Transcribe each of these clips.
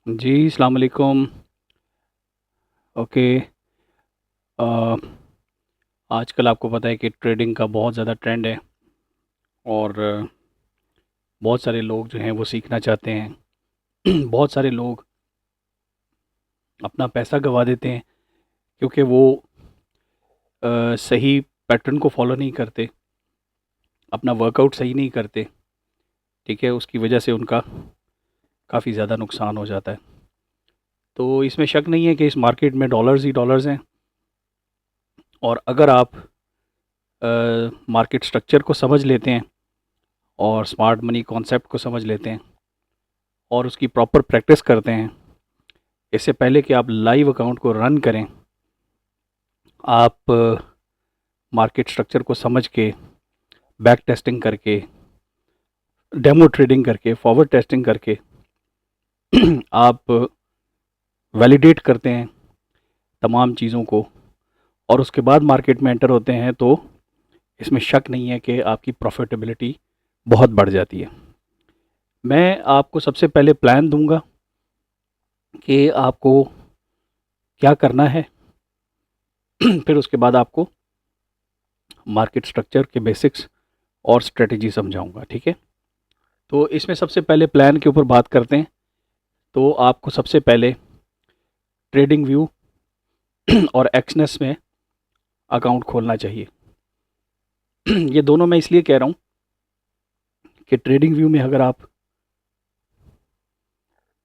जी, अस्सलाम वालेकुम। ओके। अ, आजकल आपको पता है कि ट्रेडिंग का बहुत ज़्यादा ट्रेंड है और बहुत सारे लोग जो हैं वो सीखना चाहते हैं। बहुत सारे लोग अपना पैसा गंवा देते हैं क्योंकि वो सही पैटर्न को फॉलो नहीं करते, अपना वर्कआउट सही नहीं करते। ठीक है, उसकी वजह से उनका काफ़ी ज़्यादा नुकसान हो जाता है। तो इसमें शक नहीं है कि इस मार्केट में डॉलर्स ही डॉलर्स हैं। और अगर आप मार्केट स्ट्रक्चर को समझ लेते हैं और स्मार्ट मनी कॉन्सेप्ट को समझ लेते हैं और उसकी प्रॉपर प्रैक्टिस करते हैं, इससे पहले कि आप लाइव अकाउंट को रन करें, आप मार्केट स्ट्रक्चर को समझ के, बैक टेस्टिंग करके, डेमो ट्रेडिंग करके, फॉरवर्ड टेस्टिंग करके आप वैलिडेट करते हैं तमाम चीज़ों को और उसके बाद मार्केट में एंटर होते हैं, तो इसमें शक नहीं है कि आपकी प्रॉफिटेबिलिटी बहुत बढ़ जाती है। मैं आपको सबसे पहले प्लान दूंगा कि आपको क्या करना है। फिर उसके बाद आपको मार्केट स्ट्रक्चर के बेसिक्स और स्ट्रेटजी समझाऊंगा। ठीक है, तो इसमें सबसे पहले प्लान के ऊपर बात करते हैं। तो आपको सबसे पहले ट्रेडिंग व्यू और एक्सनेस में अकाउंट खोलना चाहिए। ये दोनों मैं इसलिए कह रहा हूँ कि ट्रेडिंग व्यू में अगर आप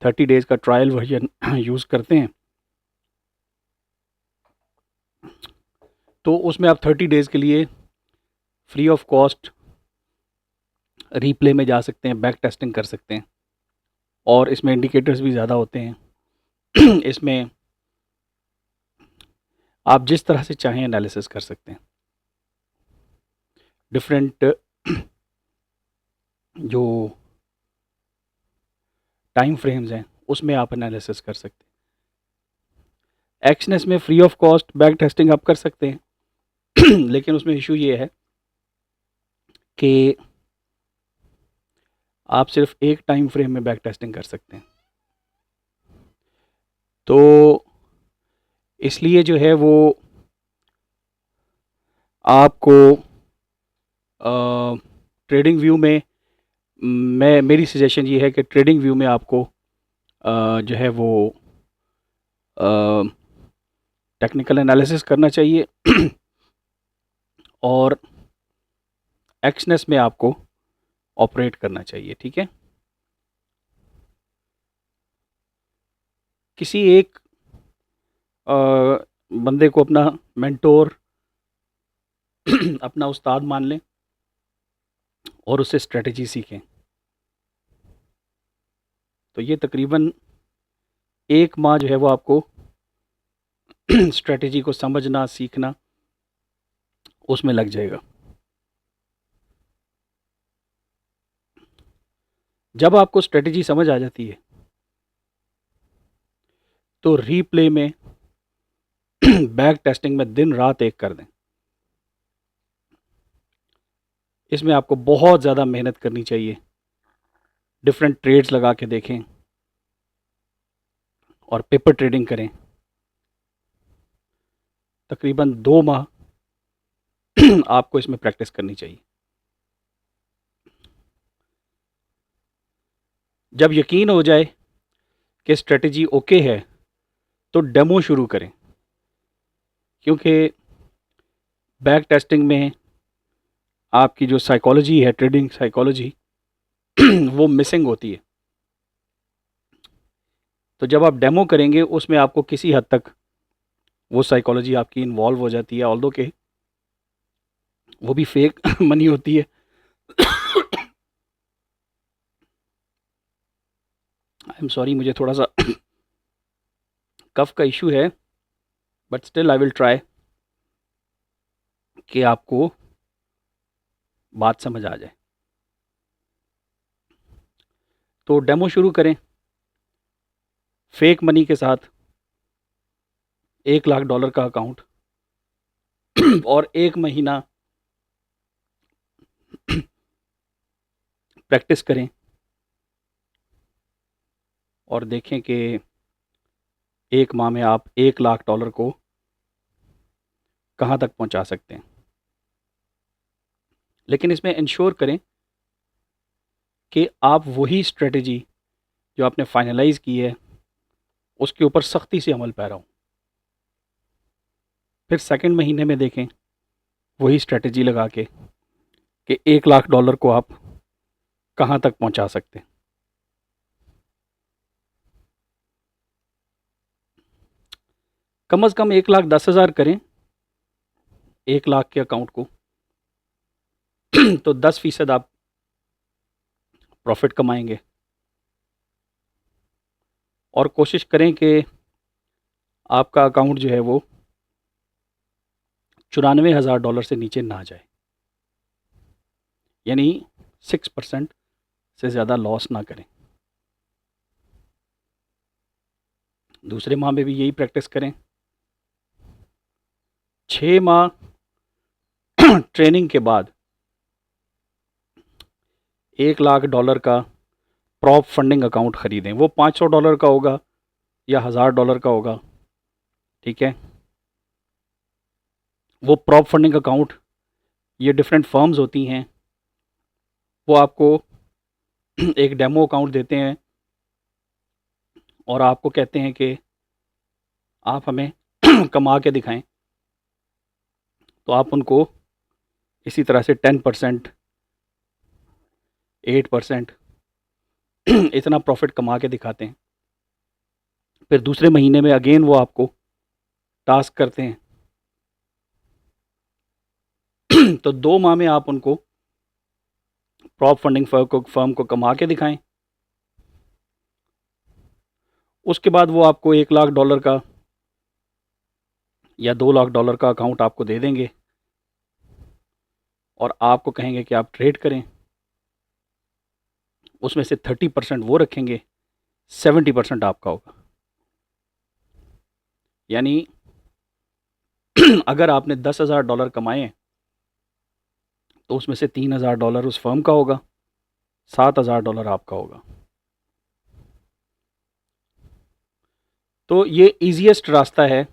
30 डेज़ का ट्रायल वर्जन यूज़ करते हैं तो उसमें आप 30 डेज़ के लिए फ्री ऑफ कॉस्ट रीप्ले में जा सकते हैं, बैक टेस्टिंग कर सकते हैं और इसमें इंडिकेटर्स भी ज़्यादा होते हैं। इसमें आप जिस तरह से चाहें एनालिसिस कर सकते हैं। डिफरेंट जो टाइम फ्रेम्स हैं उसमें आप एनालिसिस कर सकते हैं। एक्सनेस में free of cost back testing आप कर सकते हैं। लेकिन उसमें इशू ये है कि आप सिर्फ एक टाइम फ्रेम में बैक टेस्टिंग कर सकते हैं। तो इसलिए जो है वो आपको ट्रेडिंग व्यू में, मैं मेरी सजेशन ये है कि ट्रेडिंग व्यू में आपको जो है वो टेक्निकल एनालिसिस करना चाहिए और एक्सनेस में आपको ऑपरेट करना चाहिए। ठीक है, किसी एक अ, बंदे को अपना मेंटोर अपना उस्ताद मान लें और उससे स्ट्रेटजी सीखें। तो ये तकरीबन 1 माह जो है वो आपको स्ट्रेटजी को समझना सीखना उसमें लग जाएगा। जब आपको स्ट्रेटजी समझ आ जाती है तो रीप्ले में बैक टेस्टिंग में दिन रात एक कर दें। इसमें आपको बहुत ज़्यादा मेहनत करनी चाहिए, डिफरेंट ट्रेड्स लगा के देखें और पेपर ट्रेडिंग करें। तकरीबन 2 माह आपको इसमें प्रैक्टिस करनी चाहिए। जब यकीन हो जाए कि स्ट्रेटजी ओके है तो डेमो शुरू करें, क्योंकि बैक टेस्टिंग में आपकी जो साइकोलॉजी है, ट्रेडिंग साइकोलॉजी, वो मिसिंग होती है। तो जब आप डेमो करेंगे उसमें आपको किसी हद तक वो साइकोलॉजी आपकी इन्वॉल्व हो जाती है, ऑल्दो के वो भी फेक मनी होती है। आई एम सॉरी, मुझे थोड़ा सा कफ का इशू है, but still I will try कि आपको बात समझ आ जाए। तो डेमो शुरू करें फेक मनी के साथ, $1 लाख का अकाउंट और 1 महीना प्रैक्टिस करें और देखें कि एक माह में आप $1 लाख को कहाँ तक पहुँचा सकते हैं। लेकिन इसमें इंश्योर करें कि आप वही स्ट्रेटजी जो आपने फाइनलाइज़ की है उसके ऊपर सख्ती से अमल पैरा हो। फिर सेकंड महीने में देखें वही स्ट्रेटजी लगा के कि $1 लाख को आप कहाँ तक पहुँचा सकते हैं। कम से कम 1,10,000 करें 1 लाख के अकाउंट को तो 10% आप प्रॉफिट कमाएंगे। और कोशिश करें कि आपका अकाउंट जो है वो $94,000 से नीचे ना जाए, यानी 6% से ज़्यादा लॉस ना करें। दूसरे माह में भी यही प्रैक्टिस करें। 6 माह ट्रेनिंग के बाद $1 लाख का प्रॉप फंडिंग अकाउंट ख़रीदें। वो $500 का होगा या $1,000 का होगा, ठीक है। वो प्रॉप फंडिंग अकाउंट, ये डिफरेंट फर्म्स होती हैं, वो आपको एक डेमो अकाउंट देते हैं और आपको कहते हैं कि आप हमें कमा के दिखाएं। तो आप उनको इसी तरह से 10%, 8% इतना प्रॉफिट कमा के दिखाते हैं। फिर दूसरे महीने में अगेन वो आपको टास्क करते हैं तो 2 माह में आप उनको प्रॉप फंडिंग फर्म को कमा के दिखाएं। उसके बाद वो आपको $1 लाख का या $2 लाख का अकाउंट आपको दे देंगे और आपको कहेंगे कि आप ट्रेड करें। उसमें से 30% वो रखेंगे, 70% आपका होगा। यानी अगर आपने $10,000 कमाए तो उसमें से $3,000 उस फर्म का होगा, $7,000 आपका होगा। तो ये ईजीएस्ट रास्ता है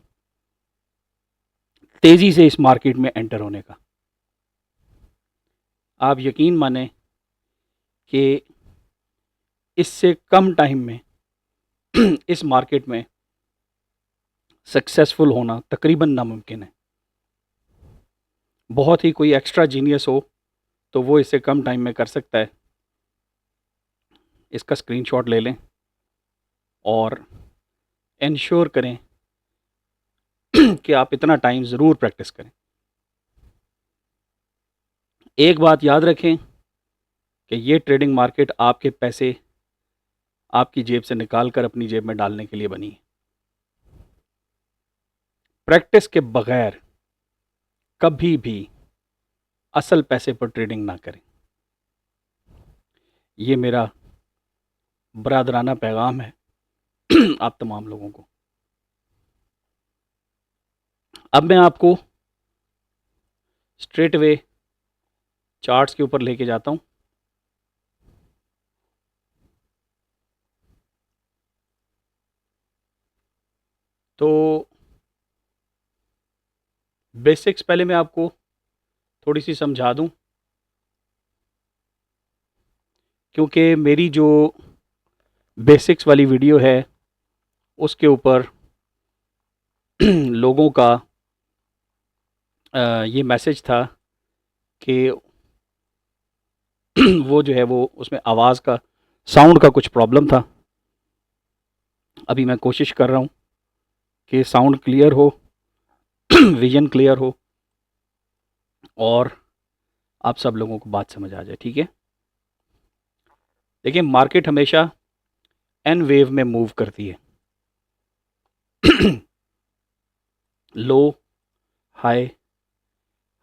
तेज़ी से इस मार्केट में एंटर होने का। आप यकीन माने कि इससे कम टाइम में इस मार्केट में सक्सेसफुल होना तकरीबन नामुमकिन है। बहुत ही कोई एक्स्ट्रा जीनियस हो तो वो इससे कम टाइम में कर सकता है। इसका स्क्रीनशॉट ले लें और इंश्योर करें कि आप इतना टाइम ज़रूर प्रैक्टिस करें। एक बात याद रखें कि ये ट्रेडिंग मार्केट आपके पैसे आपकी जेब से निकाल कर अपनी जेब में डालने के लिए बनी है। प्रैक्टिस के बगैर कभी भी असल पैसे पर ट्रेडिंग ना करें। ये मेरा बरादराना पैगाम है आप तमाम लोगों को। अब मैं आपको स्ट्रेट वे चार्ट्स के ऊपर लेके जाता हूं। तो बेसिक्स पहले मैं आपको थोड़ी सी समझा दूं, क्योंकि मेरी जो बेसिक्स वाली वीडियो है उसके ऊपर लोगों का ये मैसेज था कि वो जो है वो उसमें आवाज़ का, साउंड का कुछ प्रॉब्लम था। अभी मैं कोशिश कर रहा हूँ कि साउंड क्लियर हो विज़न क्लियर हो और आप सब लोगों को बात समझ आ जाए, ठीक है। देखिए, मार्केट हमेशा एन वेव में मूव करती है। Low high,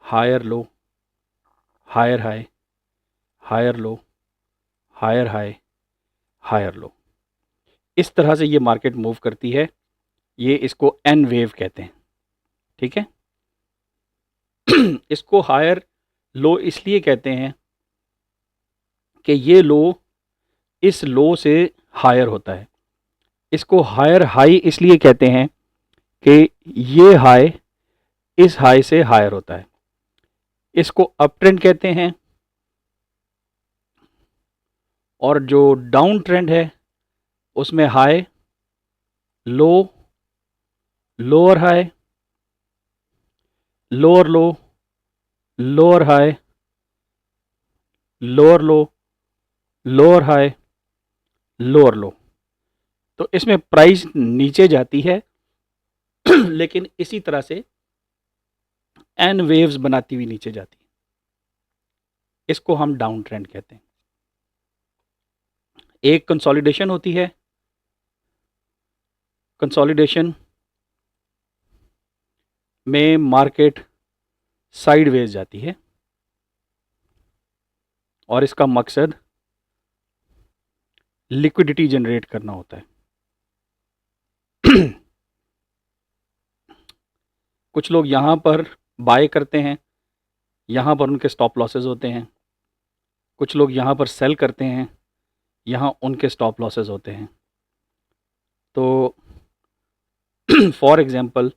higher low, higher high, higher low, higher high, higher low. इस तरह से ये मार्केट मूव करती है। ये इसको एन वेव कहते हैं, ठीक है। इसको हायर लो इसलिए कहते हैं कि ये लो इस लो से हायर होता है। इसको हायर हाई इसलिए कहते हैं कि ये हाई इस हाई से हायर होता है। इसको अप ट्रेंड कहते हैं, और जो डाउन ट्रेंड है उसमें high low, lower high, lower लो, लोअर हाई, लोअर लो, लोअर हाई, लोअर लो। तो इसमें प्राइस नीचे जाती है लेकिन इसी तरह से एन वेव्स बनाती हुई नीचे जाती है। इसको हम डाउन ट्रेंड कहते हैं। एक कंसोलिडेशन होती है, कंसोलिडेशन में मार्केट साइडवेज जाती है और इसका मकसद लिक्विडिटी जनरेट करना होता है। कुछ लोग यहाँ पर बाय करते हैं, यहाँ पर उनके स्टॉप लॉसेस होते हैं। कुछ लोग यहाँ पर सेल करते हैं, यहाँ उनके स्टॉप लॉसेस होते हैं। तो फॉर एग्ज़ाम्पल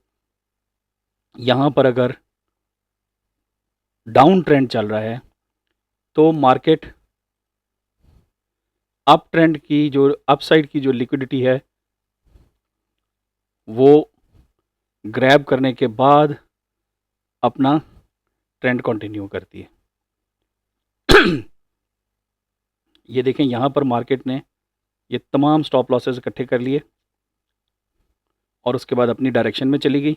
यहाँ पर अगर डाउन ट्रेंड चल रहा है तो मार्केट अप ट्रेंड की जो अपसाइड की जो लिक्विडिटी है वो ग्रैब करने के बाद अपना ट्रेंड कंटिन्यू करती है। ये देखें, यहाँ पर मार्केट ने ये तमाम स्टॉप लॉसेस इकट्ठे कर लिए और उसके बाद अपनी डायरेक्शन में चली गई।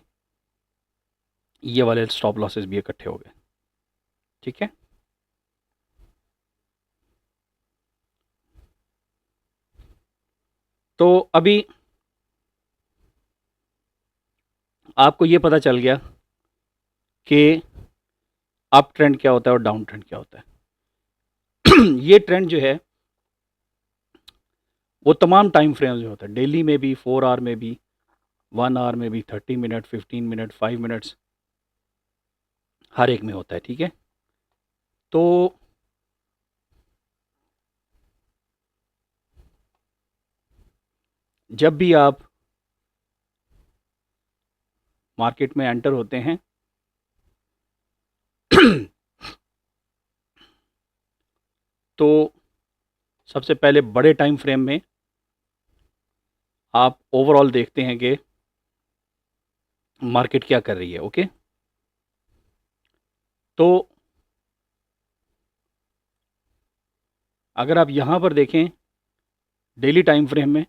ये वाले स्टॉप लॉसेस भी इकट्ठे हो गए। ठीक है, तो अभी आपको ये पता चल गया कि अप ट्रेंड क्या होता है और डाउन ट्रेंड क्या होता है। ये ट्रेंड जो है वो तमाम टाइम फ्रेम्स में होता है। डेली में भी, 4 आवर में भी, 1 आवर में भी, 30 मिनट, 15 मिनट, 5 मिनट्स, हर एक में होता है। ठीक है, तो जब भी आप मार्केट में एंटर होते हैं तो सबसे पहले बड़े टाइम फ्रेम में आप ओवरऑल देखते हैं कि मार्केट क्या कर रही है। ओके, तो अगर आप यहाँ पर देखें डेली टाइम फ्रेम में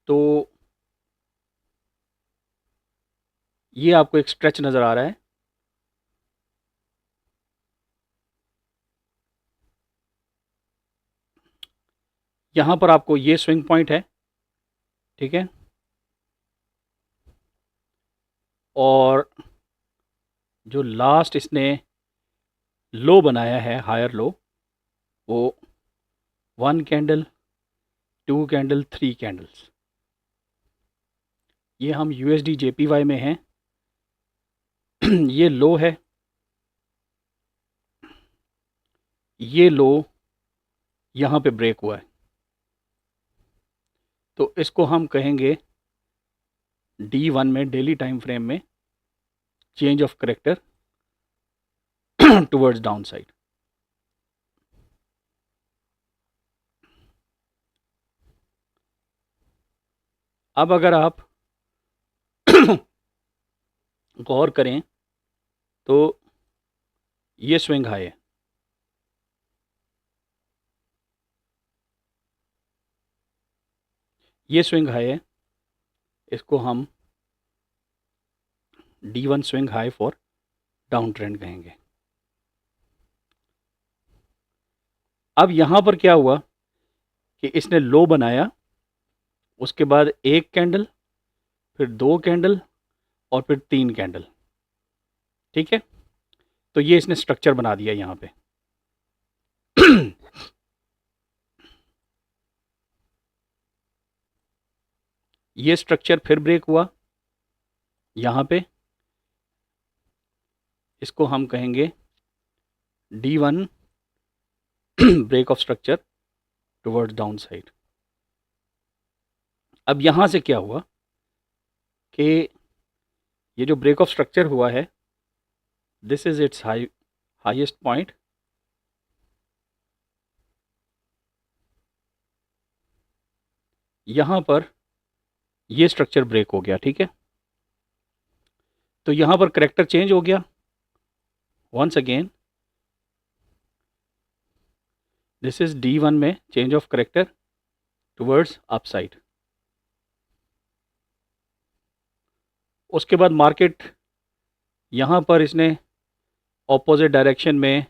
तो ये आपको एक स्ट्रेच नज़र आ रहा है। यहाँ पर आपको ये स्विंग पॉइंट है। ठीक है, और जो लास्ट इसने लो बनाया है, हायर लो, वो 1 कैंडल, 2 कैंडल, 3 कैंडल्स। ये हम USD JPY में हैं। ये लो है, ये लो यहाँ पे ब्रेक हुआ है, तो इसको हम कहेंगे D1 में, डेली टाइम फ्रेम में, change of character towards down side. अब अगर आप गौर करें तो ये स्विंग हाई है, ये स्विंग हाई है, इसको हम D1 swing high for down trend कहेंगे। अब यहाँ पर क्या हुआ कि इसने लो बनाया, उसके बाद 1 कैंडल, फिर 2 कैंडल और फिर 3 कैंडल। ठीक है, तो ये इसने स्ट्रक्चर बना दिया यहाँ पे। ये स्ट्रक्चर फिर ब्रेक हुआ यहाँ पे, इसको हम कहेंगे D1 break of structure towards down side. अब यहाँ से क्या हुआ कि ये जो ब्रेक ऑफ स्ट्रक्चर हुआ है, this is it's highest point, यहाँ पर ये स्ट्रक्चर ब्रेक हो गया, ठीक है। तो यहाँ पर करेक्टर चेंज हो गया। Once again this is D1 में change of character towards upside. उसके बाद मार्केट यहाँ पर इसने ऑपोजिट डायरेक्शन में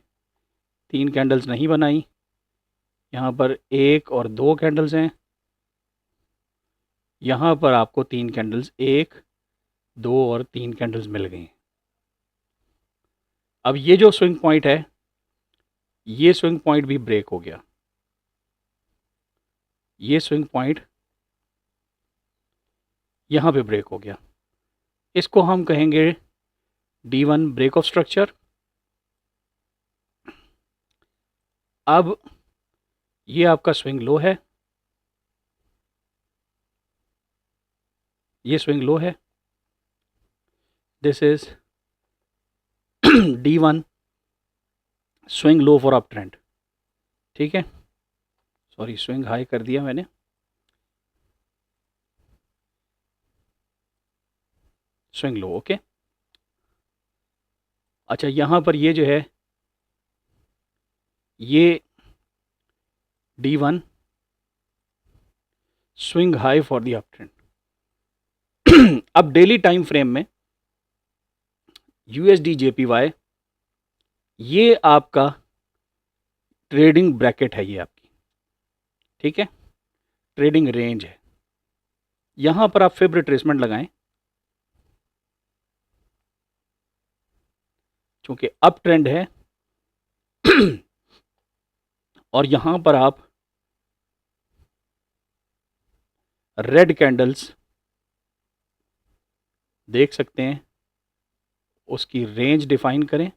3 कैंडल्स नहीं बनाई, यहाँ पर 1 और 2 कैंडल्स हैं, यहाँ पर आपको 3 कैंडल्स, 1, 2 और 3 कैंडल्स मिल गई। अब ये जो स्विंग पॉइंट है, ये स्विंग पॉइंट भी ब्रेक हो गया। ये स्विंग पॉइंट यहाँ पे ब्रेक हो गया। इसको हम कहेंगे D1 ब्रेक ऑफ स्ट्रक्चर। अब ये आपका स्विंग लो है, ये स्विंग लो है, this is D1 swing low for up trend, ठीक है। सॉरी, स्विंग हाई कर दिया मैंने। Swing low, okay. अच्छा, यहाँ पर ये जो है, ये D1 swing high for the up trend. अब डेली टाइम फ्रेम में USD JPY, ये आपका ट्रेडिंग ब्रैकेट है, ये आपकी, ठीक है, ट्रेडिंग रेंज है। यहाँ पर आप फिब रिट्रेसमेंट लगाएं, चूंकि अप ट्रेंड है और यहाँ पर आप रेड कैंडल्स देख सकते हैं, उसकी रेंज डिफाइन करें।